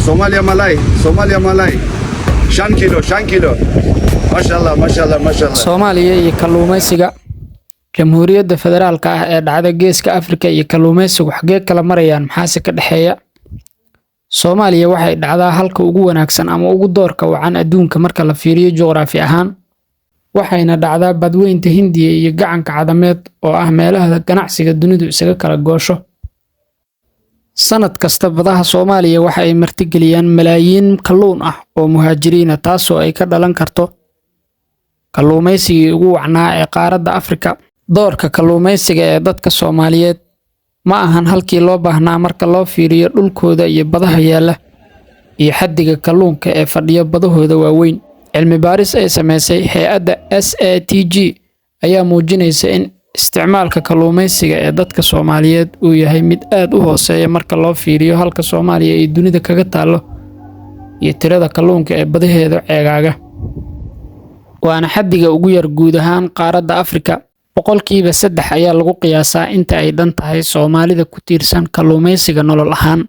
Somalia Malay, Somalia Malay. 5 kilo. ما شاء الله ما شاء الله ما شاء الله. Soomaaliya iyo kalluumaysiga Jamhuuriyadda Federaalka ah ee dhacda Geeska Afrika iyo kalluumaysigu xagee kala marayaan maxaase ka dhaxeeya? Soomaaliya waxay dhacdaa halka ugu wanaagsan ama ugu doorka wacan adduunka marka la fiiriyo juqraafi ahaan. Waxayna dhacdaa badweynta Hindiya iyo gacanka Cadameed oo ah meelaha ganacsiga dunidu isaga kala goosho. Sanad kasta badaha Soomaaliya waxa ay martigeliyaan malaayiin kalluun ah oo muhaajiriin ah taasoo ay ka dhalan karto kalluumaysiga ugu wacnaa ee qaaradda Afrika. Doorka kalluumaysiga ee dadka Soomaaliyeed ma ahan halkii loo baahnaa marka loo fiiriyo dhulkooda iyo badaha yaala iyo xaddiga kalluunka ee fadhiya badahooda waaweyn. Cilmi baaris ay sameysay hay'adda SATG ayaa muujinaysa in isticmaalka kalluumaysiga ee dadka Soomaaliyeed uu yahay mid aad u hooseeya marka loo fiiriyo halka Soomaaliya ay dunida kaga taalo iyo tirada kalluunka ee badaheeda ceegaaga. Waana xaddiga ugu yar guud ahaan qaaradda Afrika. Boqolkiiba 3 ayaa lagu qiyaasaa inta ay dhan tahay Soomaalida ku tiirsan kalluumaysiga nolol ahaan.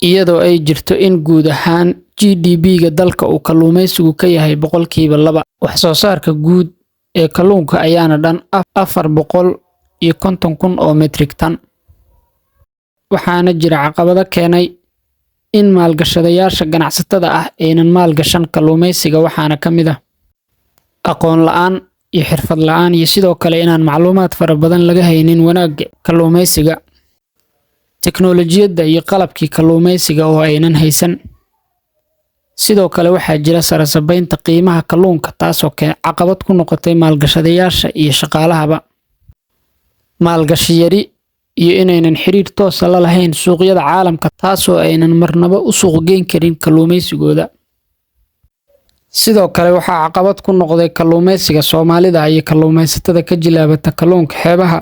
Iyadoo ay jirto in guud ahaan GDP-ga dalka uu kalluumaysigu ka yahay boqolkiiba 2. Wax soo saarka guud ee kalluunka ayaana dhan 450,000 oo metric tan. Waxaana jira caqabado keenay in maalgashadayaasha ganacsatada ah aynan maalgashan kalluumaysiga waxaana ka mid ah aqoon la'aan iyo xirfad la'aan iyo sidoo kale inaan macluumaad fara badan laga haynin wanaagga kalluumaysiga, teknoolajiyadda iyo qalabkii kalluumaysiga oo aynan haysan. Sidoo kale waxaa jira sarasabaynta qiimaha kalluunka taasoo caqabad ku noqotay maalgashadayaasha iyo shaqaalahaba. Maalgashi yari iyo inaynan xiriir toos ah la lahayn suuqyada caalamka taasoo aynan marnaba u suuq geyn karin kalluumaysigooda. Sidoo kale waxaa caqabad ku noqday kalluumaysiga Soomaalida iyo kalluumaysatada ka jilaabata kalluunka xeebaha.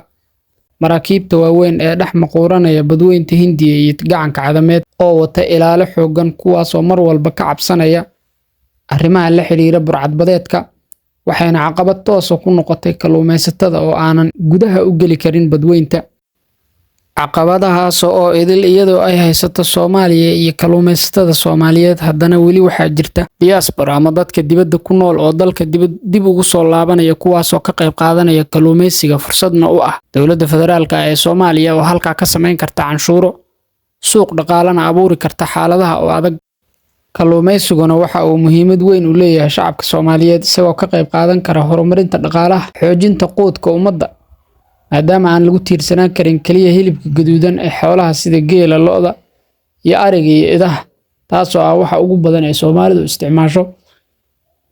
Maraakiibta waaweyn ee dhex maquuranaya badweynta Hindiya iyo gacanka Cadameed oo wata ilaalo xooggan kuwaas oo mar walba ka cabsanaya arrimaha la xiriira burcadbadeedka waxayna caqabad toos ah ku noqotay kalluumaysatada oo aanan gudaha u geli karin badweynta. Caqabadahaas oo idil iyadoo ay haysato Soomaaliya iyo kalluumaysatada Soomaaliyeed haddana weli waxaa jirta diaspora ama dadka dibadda ku nool oo dalka dib ugu soo laabanaya kuwaas oo ka qayb qaadanaya kalluumaysiga fursadna u ah dowladda federaalka ee Soomaaliya oo halka ka sameyn karta canshuuro suuq dhaqaalana abuuri karta xaaladaha oo adag. Kalluumaysiguna waxa uu muhiimad weyn u leeyahay shacabka Soomaaliyeed isagoo ka qayb qaadan kara horumarinta dhaqaalaha, xoojinta quudka ummadda maadaama aan lagu tiirsanaan karin kaliya hilibka gaduudan ee xoolaha sida geela, lo'da iyo ariga iyo idaha taasoo ah waxa ugu badan ee Soomaalidu isticmaasho.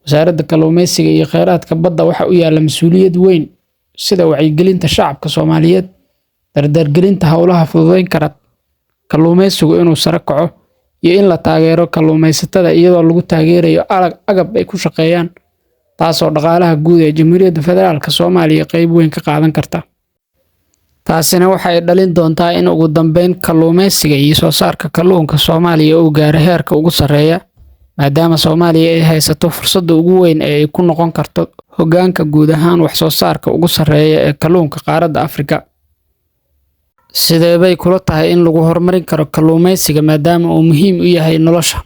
Wasaaradda Kalluumaysiga iyo Kheyraadka Badda waxa u yaala mas'uuliyad weyn sida wacyigelinta shacabka Soomaaliyeed, dardargelinta hawlaha fududeyn kara kalluumaysigu inuu sare kaco iyo in la taageero kalluumaysatada iyadoo lagu taageerayo agab ay ku shaqeeyaan taasoo dhaqaalaha guud ee Jamhuuriyadda Federaalka Soomaaliya qayb weyn ka qaadan karta. Taasina waxay dhalin doontaa in ugu dambeyn kalluumaysiga iyo soo saarka kalluunka Soomaaliya uu gaaro heerka ugu sareeya maadaama Soomaaliya ay haysato fursadda ugu weyn ee ay ku noqon karto hoggaanka guud ahaan wax soo saarka ugu sareeya ee kalluunka qaaradda Afrika. Sidee bay kula tahay in lagu horumarin karo kalluumaysiga maadaama uu muhiim u yahay nolosha